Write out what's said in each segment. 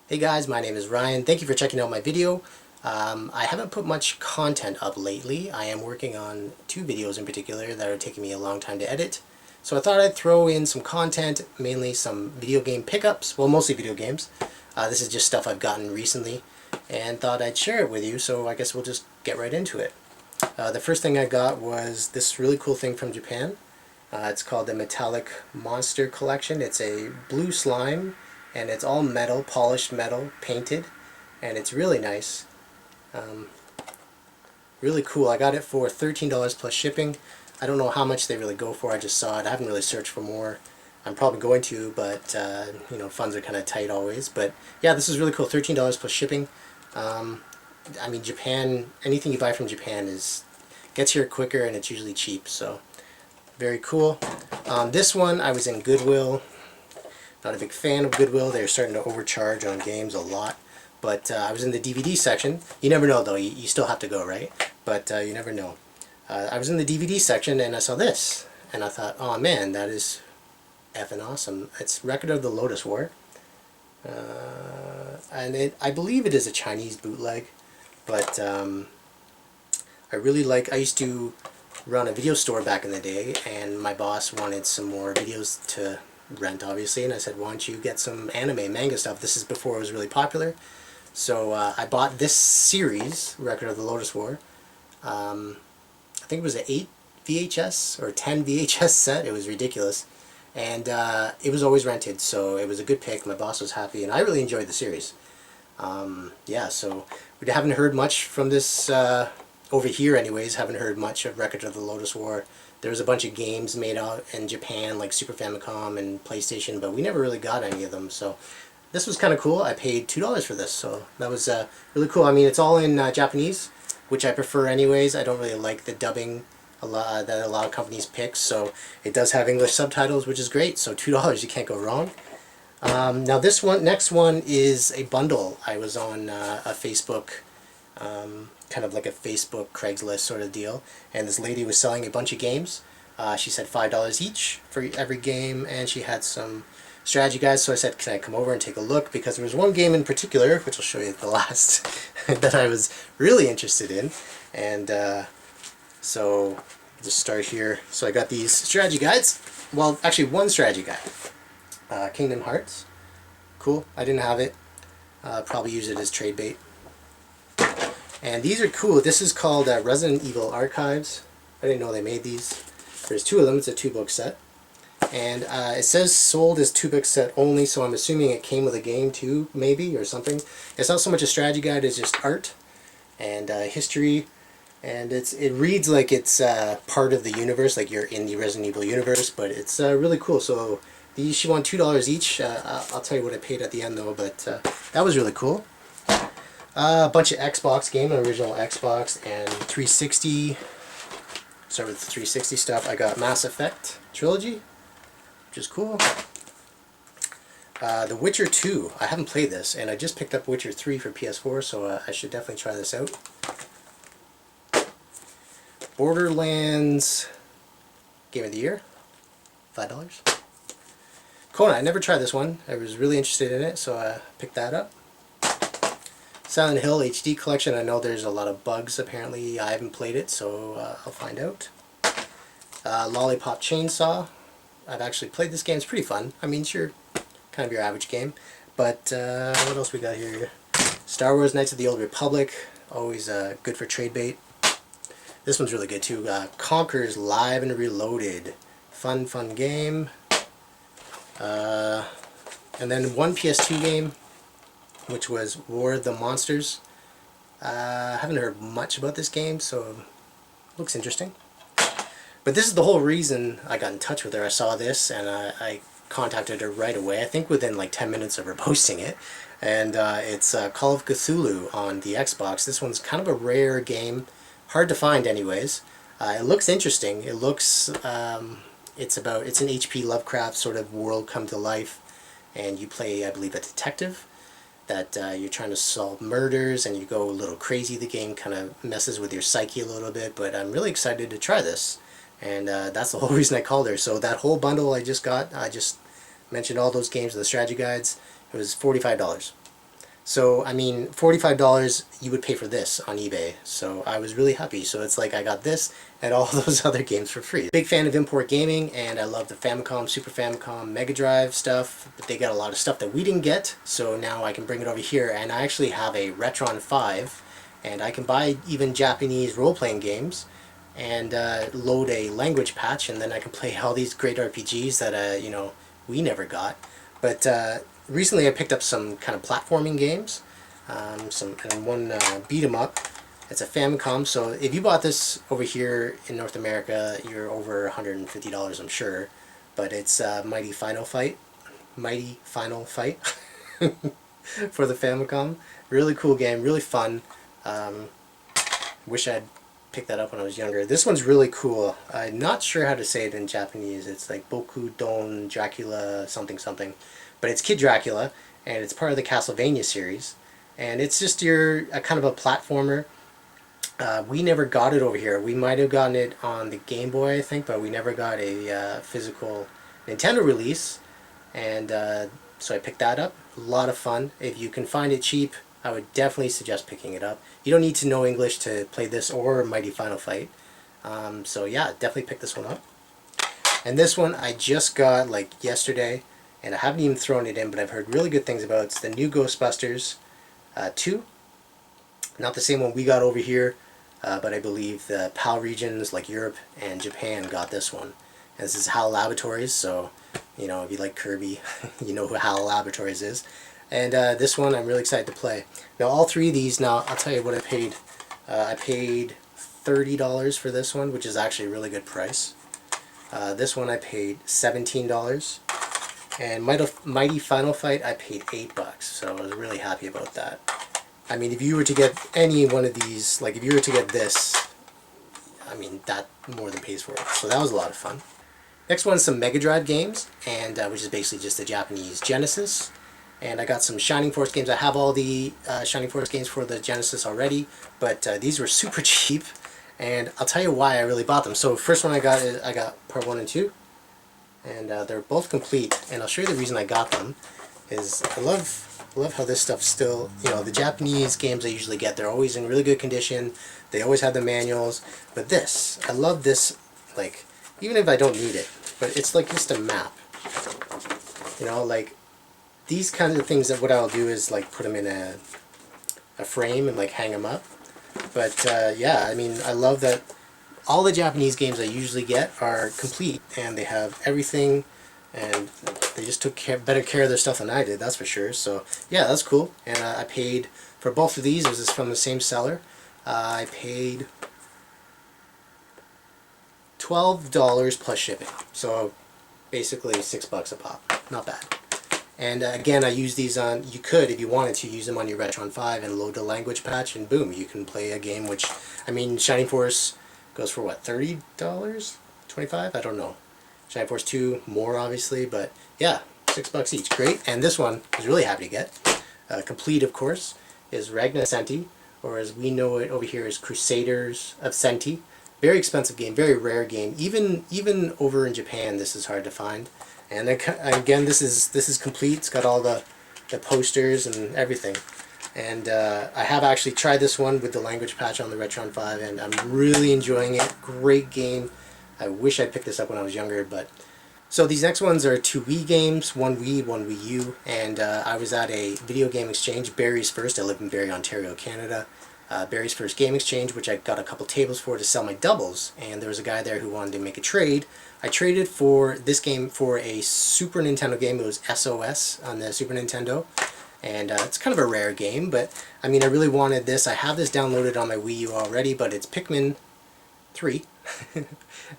Hey guys, my name is Ryan. Thank you for checking out my video. I haven't put much content up lately. I am working on two videos in particular that are taking me a long time to edit. So I thought I'd throw in some content, mainly some video game pickups, well mostly video games. This is just stuff I've gotten recently and thought I'd share it with you, so I guess we'll just get right into it. The first thing I got was this really cool thing from Japan. It's called the Metallic Monster Collection. It's a blue slime and it's all metal, polished metal, painted, and it's really nice. Really cool. I got it for $13 plus shipping. I don't know how much they really go for. I just saw it. I haven't really searched for more. I'm probably going to, but you know, funds are kind of tight always. But yeah, this is really cool. $13 plus shipping. I mean, Japan. Anything you buy from Japan gets here quicker, and it's usually cheap. So very cool. This one I was in Goodwill. Not a big fan of Goodwill. They're starting to overcharge on games a lot. But I was in the DVD section. You never know though. You still have to go, right? But you never know. I was in the DVD section and I saw this. And I thought, oh man, that is effing awesome. It's Record of the Lotus War. And I believe it is a Chinese bootleg. But I really like... I used to run a video store back in the day. And my boss wanted some more videos to rent, obviously, and I said, why don't you get some anime, manga stuff? This is before it was really popular. So I bought this series, Record of the Lotus War. I think it was an 8 VHS or 10 VHS set. It was ridiculous. And it was always rented, so it was a good pick. My boss was happy, and I really enjoyed the series. Yeah, so we haven't heard much from this over here anyways. Haven't heard much of Record of the Lotus War. There was a bunch of games made out in Japan, like Super Famicom and PlayStation, but we never really got any of them. So this was kind of cool. I paid $2 for this, so that was really cool. I mean, it's all in Japanese, which I prefer anyways. I don't really like the dubbing that a lot of companies pick, so it does have English subtitles, which is great. So $2, you can't go wrong. Now this next one is a bundle. I was on a Facebook, kind of like a Facebook Craigslist sort of deal, and this lady was selling a bunch of games. She said $5 each for every game, and she had some strategy guides, so I said, can I come over and take a look? Because there was one game in particular, which I'll show you at the last, that I was really interested in. And so I'll just start here. So I got these strategy guides. Well, actually one strategy guide. Kingdom Hearts. Cool. I didn't have it. Probably use it as trade bait. And these are cool. This is called Resident Evil Archives. I didn't know they made these. There's two of them. It's a 2-book set. And it says sold as 2-book set only, so I'm assuming it came with a game too, maybe, or something. It's not so much a strategy guide, it's just art and history. And it reads like it's part of the universe, like you're in the Resident Evil universe, but it's really cool. So these, she won $2 each. I'll tell you what I paid at the end though, but that was really cool. A bunch of Xbox game, an original Xbox, and 360. Start with the 360 stuff. I got Mass Effect Trilogy, which is cool. The Witcher 2. I haven't played this, and I just picked up Witcher 3 for PS4, so I should definitely try this out. Borderlands Game of the Year, $5. Kona. I never tried this one. I was really interested in it, so I picked that up. Silent Hill HD Collection. I know there's a lot of bugs apparently. I haven't played it, so I'll find out. Lollipop Chainsaw. I've actually played this game. It's pretty fun. I mean, sure, kind of your average game. But what else we got here? Star Wars Knights of the Old Republic. Always good for trade bait. This one's really good too. Conker's Live and Reloaded. Fun game. And then one PS2 game, which was War of the Monsters. I haven't heard much about this game, so it looks interesting. But this is the whole reason I got in touch with her. I saw this and I contacted her right away, I think within like 10 minutes of her posting it. And it's Call of Cthulhu on the Xbox. This one's kind of a rare game, hard to find anyways. It looks interesting. It looks, it's an H.P. Lovecraft sort of world come to life, and you play, I believe, a detective that you're trying to solve murders, and you go a little crazy. The game kind of messes with your psyche a little bit, but I'm really excited to try this, and that's the whole reason I called her. So that whole bundle I just got, I just mentioned all those games, the strategy guides, it was $45. So, I mean, $45 you would pay for this on eBay. So I was really happy. So it's like I got this and all those other games for free. Big fan of import gaming, and I love the Famicom, Super Famicom, Mega Drive stuff. But they got a lot of stuff that we didn't get. So now I can bring it over here, and I actually have a Retron 5, and I can buy even Japanese role-playing games and load a language patch, and then I can play all these great RPGs that, you know, we never got. But recently I picked up some kind of platforming games, and one beat 'em up. It's a Famicom, so if you bought this over here in North America, you're over $150, I'm sure. But it's Mighty Final Fight for the Famicom. Really cool game, really fun. Wish I'd picked that up when I was younger. This one's really cool. I'm not sure how to say it in Japanese. It's like Boku Don Dracula something something. But it's Kid Dracula, and it's part of the Castlevania series. And it's just a kind of a platformer. We never got it over here. We might have gotten it on the Game Boy, I think, but we never got a physical Nintendo release. And so I picked that up. A lot of fun. If you can find it cheap, I would definitely suggest picking it up. You don't need to know English to play this or Mighty Final Fight. So yeah, definitely pick this one up. And this one I just got like yesterday, and I haven't even thrown it in, but I've heard really good things about it. It's the new Ghostbusters 2. Not the same one we got over here, but I believe the PAL regions like Europe and Japan got this one. And this is HAL Laboratories, so you know, if you like Kirby, you know who HAL Laboratories is. And this one I'm really excited to play. Now all three of these, now I'll tell you what I paid. I paid $30 for this one, which is actually a really good price. This one I paid $17. And Mighty Final Fight I paid $8, so I was really happy about that. I mean, if you were to get any one of these, like if you were to get this, I mean, that more than pays for it. So that was a lot of fun. Next one's some Mega Drive games, and which is basically just the Japanese Genesis. And I got some Shining Force games. I have all the Shining Force games for the Genesis already, but these were super cheap, and I'll tell you why I really bought them. So first one I got is part 1 and 2, and they're both complete. And I'll show you the reason I got them. Is I love how this stuff's still, you know, the Japanese games I usually get, they're always in really good condition. They always have the manuals, but this, I love this, like, even if I don't need it, but it's like just a map. You know, like, these kinds of things, that what I'll do is like put them in a frame and like hang them up. But yeah, I mean, I love that all the Japanese games I usually get are complete, and they have everything, and they just took better care of their stuff than I did, that's for sure. So yeah, that's cool. And I paid for both of these. This is from the same seller. I paid $12 plus shipping, so basically $6 a pop. Not bad. And again, I use these on, you could, if you wanted to, use them on your Retron 5 and load the language patch, and boom, you can play a game which, I mean, Shining Force goes for what, $30? $25? I don't know. Shining Force 2, more obviously, but yeah, $6 each. Great. And this one I was really happy to get. Complete, of course, is Ragna Senti, or as we know it over here is Crusaders of Senti. Very expensive game, very rare game. Even over in Japan, this is hard to find. And again, this is complete. It's got all the posters and everything. And I have actually tried this one with the language patch on the Retron 5, and I'm really enjoying it. Great game. I wish I picked this up when I was younger, but... So these next ones are 2 Wii games, one Wii, one Wii U, and I was at a video game exchange, Barrie's First. I live in Barrie, Ontario, Canada. Barrie's First Game Exchange, which I got a couple tables for to sell my doubles, and there was a guy there who wanted to make a trade. I traded for this game for a Super Nintendo game. It was SOS on the Super Nintendo, and it's kind of a rare game, but I mean, I really wanted this. I have this downloaded on my Wii U already, but it's Pikmin 3.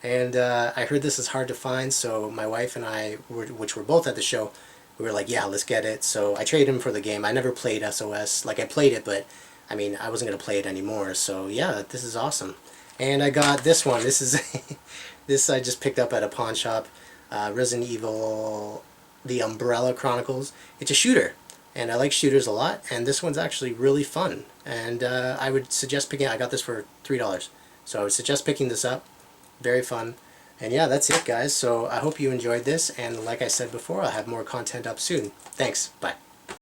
And I heard this is hard to find, so my wife and I, which were both at the show, we were like, yeah, let's get it. So I traded him for the game. I never played SOS. Like, I played it, but I mean, I wasn't going to play it anymore. So yeah, this is awesome. And I got this one. This is this I just picked up at a pawn shop. Resident Evil The Umbrella Chronicles. It's a shooter, and I like shooters a lot, and this one's actually really fun. And I would suggest picking it. I got this for $3. So I would suggest picking this up. Very fun. And yeah, that's it, guys. So I hope you enjoyed this, and like I said before, I'll have more content up soon. Thanks. Bye.